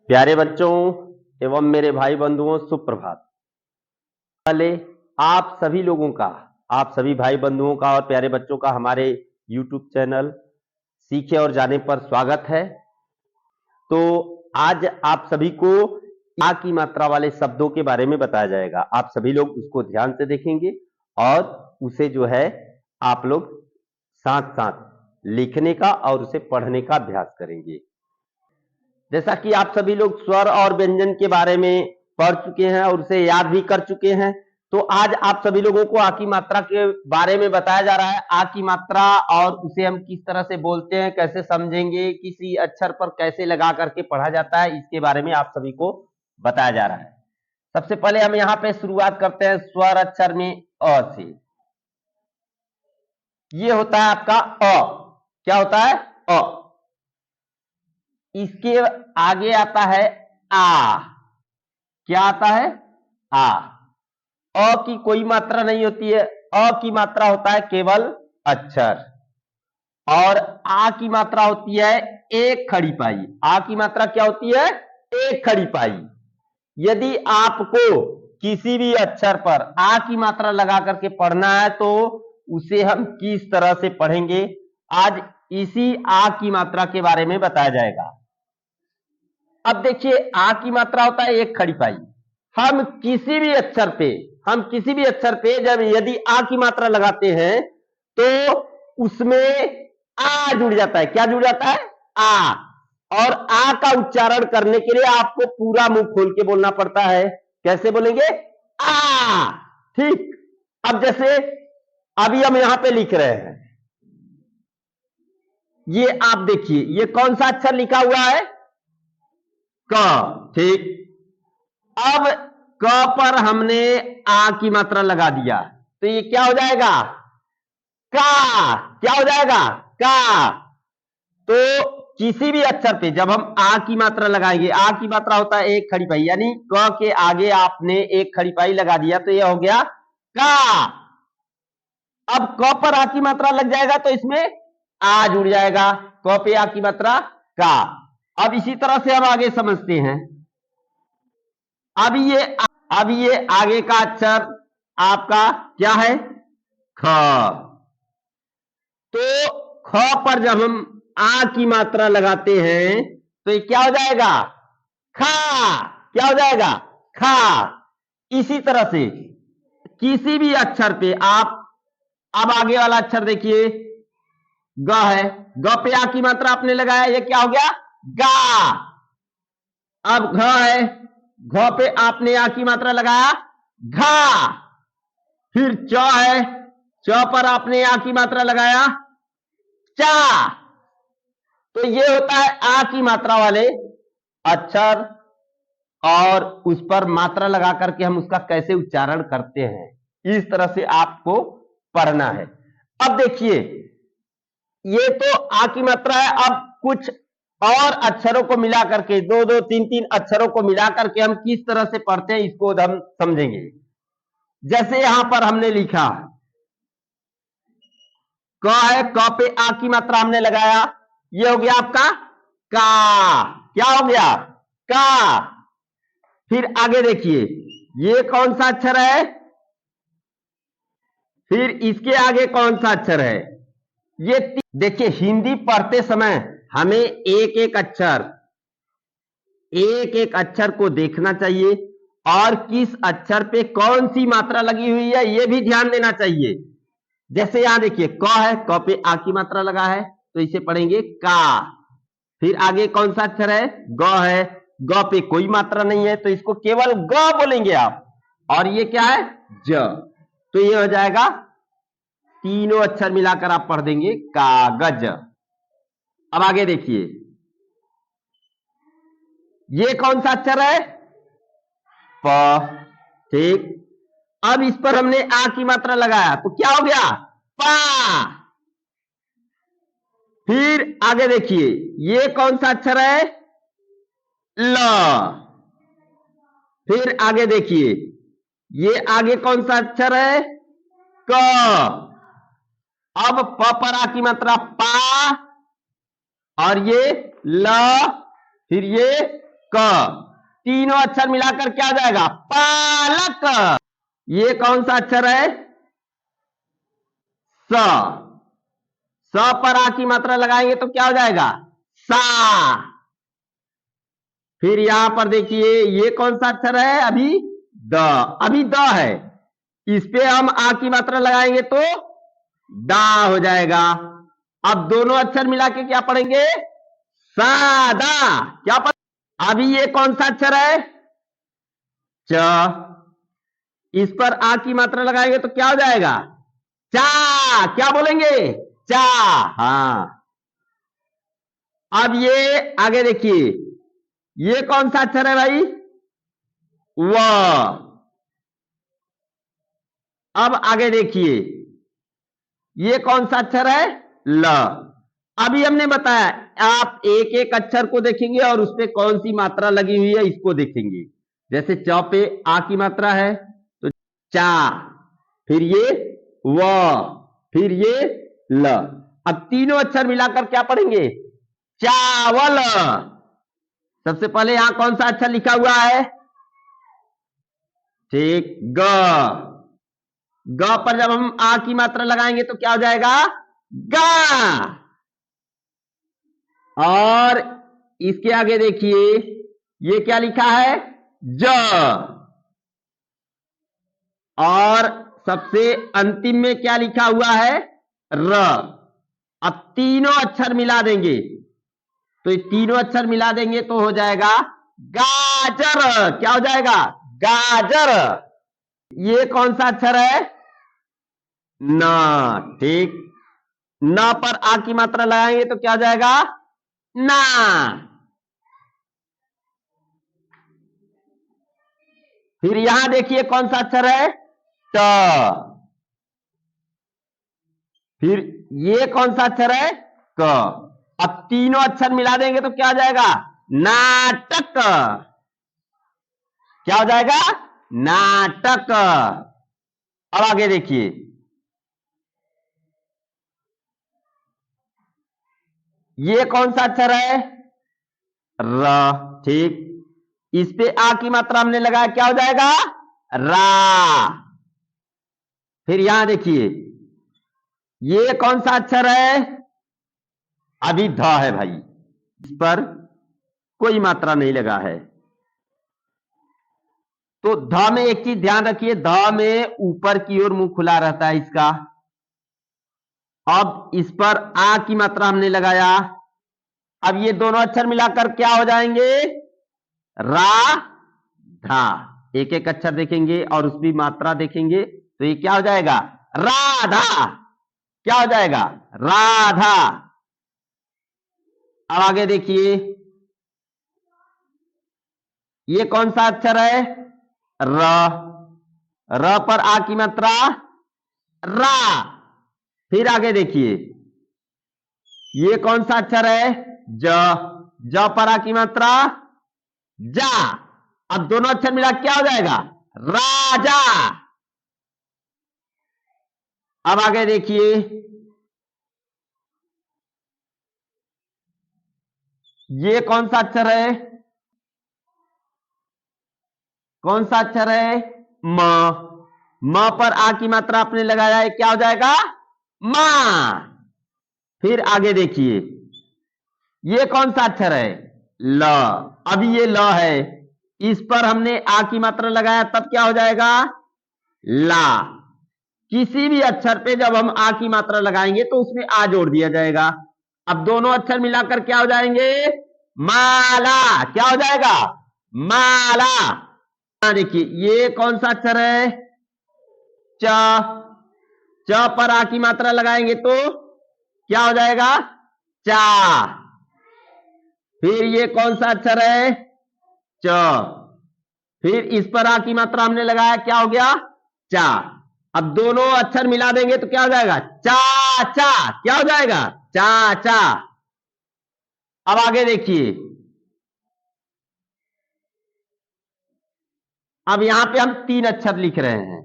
प्यारे बच्चों एवं मेरे भाई बंधुओं सुप्रभात। पहले आप सभी भाई बंधुओं का और प्यारे बच्चों का हमारे YouTube चैनल सीखे और जाने पर स्वागत है। तो आज आप सभी को आ की मात्रा वाले शब्दों के बारे में बताया जाएगा। आप सभी लोग उसको ध्यान से देखेंगे और उसे जो है आप लोग साथ साथ लिखने का और उसे पढ़ने का अभ्यास करेंगे। जैसा कि आप सभी लोग स्वर और व्यंजन के बारे में पढ़ चुके हैं और उसे याद भी कर चुके हैं, तो आज आप सभी लोगों को आ की मात्रा के बारे में बताया जा रहा है। आ की मात्रा और उसे हम किस तरह से बोलते हैं, कैसे समझेंगे, किसी अक्षर पर कैसे लगा करके पढ़ा जाता है, इसके बारे में आप सभी को बताया जा रहा है। सबसे पहले हम यहाँ पे शुरुआत करते हैं स्वर अक्षर में अ से। ये होता है आपका अ। क्या होता है? अ। इसके आगे आता है आ। क्या आता है? आ। अ की कोई मात्रा नहीं होती है। अ की मात्रा होता है केवल अक्षर। और आ की मात्रा होती है एक खड़ी पाई। आ की मात्रा क्या होती है? एक खड़ी पाई। यदि आपको किसी भी अक्षर पर आ की मात्रा लगा करके पढ़ना है तो उसे हम किस तरह से पढ़ेंगे, आज इसी आ की मात्रा के बारे में बताया जाएगा। अब देखिए, आ की मात्रा होता है एक खड़ी पाई। हम किसी भी अक्षर पे जब यदि आ की मात्रा लगाते हैं तो उसमें आ जुड़ जाता है। क्या जुड़ जाता है? आ। और आ का उच्चारण करने के लिए आपको पूरा मुंह खोल के बोलना पड़ता है। कैसे बोलेंगे? आ। ठीक। अब जैसे अभी हम यहां पे लिख रहे हैं, ये आप देखिए, ये कौन सा अक्षर लिखा हुआ है? क। ठीक। अब क पर हमने आ की मात्रा लगा दिया तो ये क्या हो जाएगा? का। क्या हो जाएगा? का। तो किसी भी अक्षर पे जब हम आ की मात्रा लगाएंगे, आ की मात्रा होता है एक खड़ी पाई, यानी क के आगे आपने एक खड़ी पाई लगा दिया तो यह हो गया का। अब क पर आ की मात्रा लग जाएगा तो इसमें आ जुड़ जाएगा। क पे आ की मात्रा का। अब इसी तरह से हम आगे समझते हैं। अब ये आगे का अक्षर आपका क्या है? ख। तो ख पर जब हम आ की मात्रा लगाते हैं तो ये क्या हो जाएगा? खा। क्या हो जाएगा? खा। इसी तरह से किसी भी अक्षर पे आप, अब आगे वाला अक्षर देखिए, ग है। ग पे आ की मात्रा आपने लगाया, ये क्या हो गया? गा। अब घ है, घ पे आपने आ की मात्रा लगाया, घा। फिर च है, च पर आपने आ की मात्रा लगाया, चा। तो ये होता है आ की मात्रा वाले अक्षर और उस पर मात्रा लगा करके हम उसका कैसे उच्चारण करते हैं, इस तरह से आपको पढ़ना है। अब देखिए, ये तो आ की मात्रा है। अब कुछ और अक्षरों को मिला करके, दो दो तीन तीन अक्षरों को मिला करके हम किस तरह से पढ़ते हैं इसको हम समझेंगे। जैसे यहां पर हमने लिखा क है, क पे आ की मात्रा हमने लगाया, ये हो गया आपका का। क्या हो गया? का। फिर आगे देखिए, ये कौन सा अक्षर है? फिर इसके आगे कौन सा अक्षर है? ये देखिए, हिंदी पढ़ते समय हमें एक एक अक्षर को देखना चाहिए और किस अक्षर पे कौन सी मात्रा लगी हुई है ये भी ध्यान देना चाहिए। जैसे यहां देखिए, क है, क पे आ की मात्रा लगा है तो इसे पढ़ेंगे का। फिर आगे कौन सा अक्षर है? ग है, ग पे कोई मात्रा नहीं है तो इसको केवल ग बोलेंगे आप। और ये क्या है? ज। तो ये हो जाएगा, तीनों अक्षर मिलाकर आप पढ़ देंगे कागज। अब आगे देखिए, ये कौन सा अक्षर है? प। ठीक। अब इस पर हमने आ की मात्रा लगाया तो क्या हो गया? पा। फिर आगे देखिए, ये कौन सा अक्षर है? ल। फिर आगे देखिए, ये आगे कौन सा अक्षर है? क। अब प पर आ की मात्रा पा और ये ल, फिर ये क, तीनों अक्षर मिलाकर क्या हो जाएगा? पालक। ये कौन सा अक्षर है? स। स पर आ की मात्रा लगाएंगे तो क्या हो जाएगा? सा। फिर यहां पर देखिए ये कौन सा अक्षर है? अभी द, अभी द है, इस पे हम आ की मात्रा लगाएंगे तो डा हो जाएगा। अब दोनों अक्षर मिला के क्या पढ़ेंगे? सादा। क्या पढ़? अभी ये कौन सा अक्षर है? च। इस पर आ की मात्रा लगाएंगे तो क्या हो जाएगा? चा। क्या बोलेंगे? चा। हाँ। अब ये आगे देखिए, ये कौन सा अक्षर है भाई? व। अब आगे देखिए, ये कौन सा अक्षर है? ल। अभी हमने बताया आप एक एक अक्षर को देखेंगे और उस पे कौन सी मात्रा लगी हुई है इसको देखेंगे। जैसे च पे आ की मात्रा है तो चा, फिर ये व, फिर ये ल। अब तीनों अक्षर मिलाकर क्या पढ़ेंगे? चावल। सबसे पहले यहां कौन सा अक्षर लिखा हुआ है? ठीक, ग। ग पर जब हम आ की मात्रा लगाएंगे तो क्या हो जाएगा? गा। और इसके आगे देखिए, ये क्या लिखा है? ज। और सबसे अंतिम में क्या लिखा हुआ है? र। अब तीनों अक्षर मिला देंगे तो ये तीनों अक्षर मिला देंगे तो हो जाएगा गाजर। क्या हो जाएगा? गाजर। ये कौन सा अक्षर है? न। ठीक, न पर आ की मात्रा लगाएंगे तो क्या हो जाएगा? ना। फिर यहां देखिए कौन सा अक्षर है? ट। फिर ये कौन सा अक्षर है? क। अब तीनों अक्षर मिला देंगे तो क्या हो जाएगा? नाटक। क्या हो जाएगा? नाटक। अब आगे देखिए, ये कौन सा अक्षर है? र। ठीक, इस पे आ की मात्रा हमने लगाया, क्या हो जाएगा? रा। फिर यहां देखिए, ये कौन सा अक्षर है? अभी ध है भाई, इस पर कोई मात्रा नहीं लगा है। तो ध में एक चीज ध्यान रखिए, ध में ऊपर की ओर मुंह खुला रहता है इसका। अब इस पर आ की मात्रा हमने लगाया, अब ये दोनों अक्षर मिलाकर क्या हो जाएंगे? रा धा। एक एक अक्षर देखेंगे और उसकी मात्रा देखेंगे तो ये क्या हो जाएगा? राधा। क्या हो जाएगा? राधा। अब आगे देखिए, ये कौन सा अक्षर है? र। र पर आ की मात्रा रा। फिर आगे देखिए, ये कौन सा अक्षर है? ज। ज पर आ की मात्रा जा। अब दोनों अक्षर मिला क्या हो जाएगा? राजा। अब आगे देखिए, ये कौन सा अक्षर है? कौन सा अक्षर है? म। म पर आ की मात्रा आपने लगाया है, क्या हो जाएगा? मां। फिर आगे देखिए, ये कौन सा अक्षर है? ल। अभी ये ल है, इस पर हमने आ की मात्रा लगाया तब क्या हो जाएगा? ला। किसी भी अक्षर पे जब हम आ की मात्रा लगाएंगे तो उसमें आ जोड़ दिया जाएगा। अब दोनों अक्षर मिलाकर क्या हो जाएंगे? माला। क्या हो जाएगा? माला। देखिए, ये कौन सा अक्षर है? च। च पर आ की मात्रा लगाएंगे तो क्या हो जाएगा? चा। फिर ये कौन सा अक्षर है? च। फिर इस पर आ की मात्रा हमने लगाया, क्या हो गया? चा। अब दोनों अक्षर मिला देंगे तो क्या हो जाएगा? चाचा। क्या हो जाएगा? चाचा। अब आगे देखिए, अब यहां पे हम तीन अक्षर लिख रहे हैं।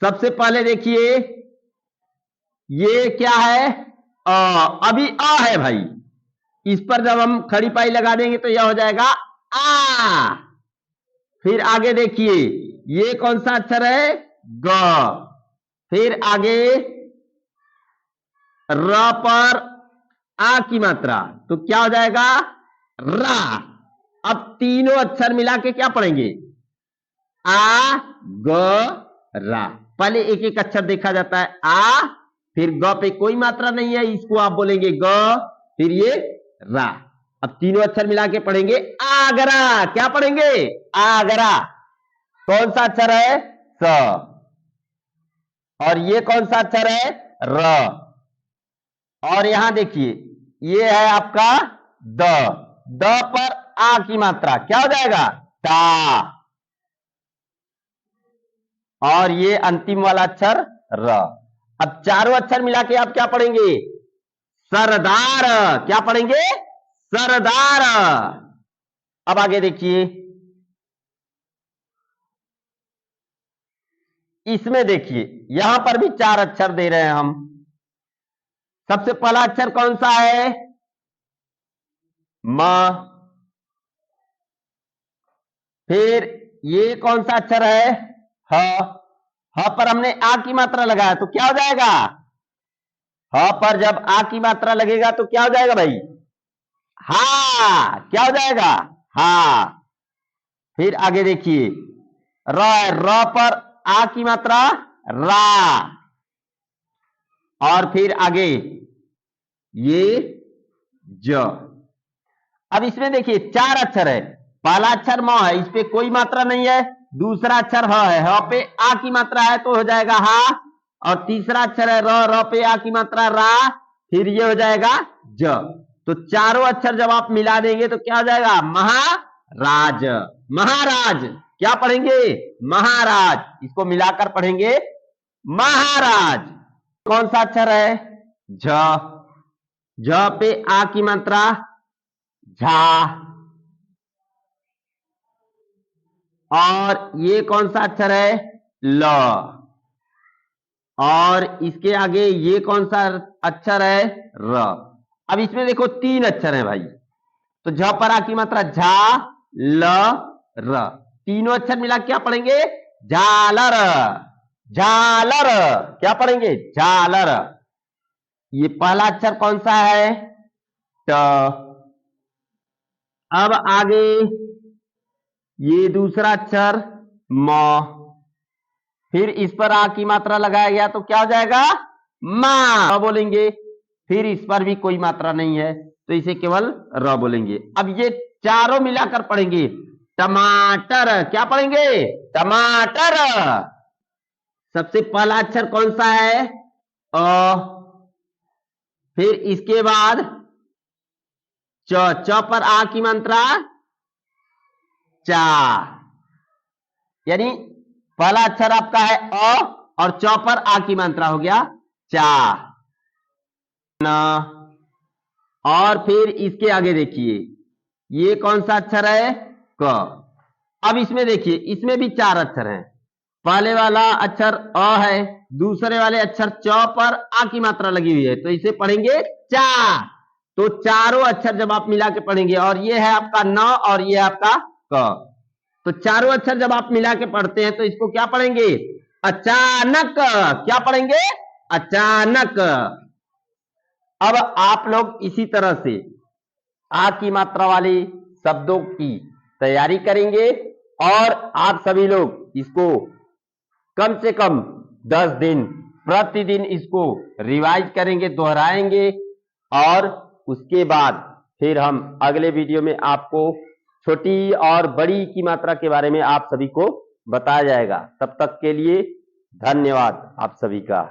सबसे पहले देखिए, ये क्या है? अभी अ है भाई, इस पर जब हम खड़ी पाई लगा देंगे तो यह हो जाएगा आ। फिर आगे देखिए, ये कौन सा अक्षर है? ग। फिर आगे र पर आ की मात्रा, तो क्या हो जाएगा? रा। अब तीनों अक्षर मिला के क्या पढ़ेंगे? आ ग रा। पहले एक एक अक्षर देखा जाता है। आ, फिर ग पे कोई मात्रा नहीं है, इसको आप बोलेंगे ग, फिर ये रा। अब तीनों अक्षर मिला के पढ़ेंगे आगरा। क्या पढ़ेंगे? आगरा। कौन सा अक्षर है? स। और ये कौन सा अक्षर है? र। और यहां देखिए, ये है आपका द। द पर आ की मात्रा, क्या हो जाएगा? ता। और ये अंतिम वाला अक्षर र। अब चारों अक्षर मिला के आप क्या पढ़ेंगे? सरदार। क्या पढ़ेंगे? सरदार। अब आगे देखिए, इसमें देखिए, यहां पर भी चार अक्षर दे रहे हैं हम। सबसे पहला अक्षर कौन सा है? म। फिर ये कौन सा अक्षर है? ह। ह पर हमने आ की मात्रा लगाया तो क्या हो जाएगा? ह पर जब आ की मात्रा लगेगा तो क्या हो जाएगा भाई? हा। क्या हो जाएगा? हा। फिर आगे देखिए, र। र पर आ की मात्रा, रा। और फिर आगे ये ज। अब इसमें देखिए चार अक्षर है। पहला अक्षर म है, इस पे कोई मात्रा नहीं है। दूसरा अक्षर ह है, ह पे आ की मात्रा है तो हो जाएगा हा। और तीसरा अक्षर है र। र पे आ की मात्रा रा। फिर ये हो जाएगा ज। तो चारों अक्षर जब आप मिला देंगे तो क्या हो जाएगा? महाराज। महाराज। क्या पढ़ेंगे? महाराज। इसको मिलाकर पढ़ेंगे महाराज। कौन सा अक्षर है? झ। झ पे आ की मात्रा, झा। और ये कौन सा अक्षर है? ल। और इसके आगे ये कौन सा अक्षर है? र। अब इसमें देखो तीन अक्षर है भाई, तो झ पर आ की मात्रा झा, ल, र। तीनों अक्षर मिला क्या पढ़ेंगे? झालर। झालर। क्या पढ़ेंगे? झालर। ये पहला अक्षर कौन सा है? ट। अब आगे ये दूसरा अक्षर म। फिर इस पर आ की मात्रा लगाया गया तो क्या हो जाएगा? मां। बोलेंगे। फिर इस पर भी कोई मात्रा नहीं है तो इसे केवल र बोलेंगे। अब ये चारों मिलाकर पढ़ेंगे टमाटर। क्या पढ़ेंगे? टमाटर। सबसे पहला अक्षर कौन सा है? अ। फिर इसके बाद च। च पर आ की मात्रा, चा। यानी पहला अक्षर आपका है अ और च पर आ की मात्रा हो गया चा। न। और फिर इसके आगे देखिए, ये कौन सा अक्षर है? क। अब इसमें देखिए, इसमें भी चार अक्षर हैं। पहले वाला अक्षर अ है, दूसरे वाले अक्षर च पर आ की मात्रा लगी हुई है तो इसे पढ़ेंगे चा। तो चारों अक्षर जब आप मिला के पढ़ेंगे, और ये है आपका न और ये है आपका क, तो चारों अक्षर जब आप मिला के पढ़ते हैं तो इसको क्या पढ़ेंगे? अचानक। क्या पढ़ेंगे? अचानक। अब आप लोग इसी तरह से आ की मात्रा वाले शब्दों की तैयारी करेंगे और आप सभी लोग इसको कम से कम 10 दिन प्रतिदिन इसको रिवाइज करेंगे, दोहराएंगे। और उसके बाद फिर हम अगले वीडियो में आपको छोटी और बड़ी की मात्रा के बारे में आप सभी को बताया जाएगा। तब तक के लिए धन्यवाद आप सभी का।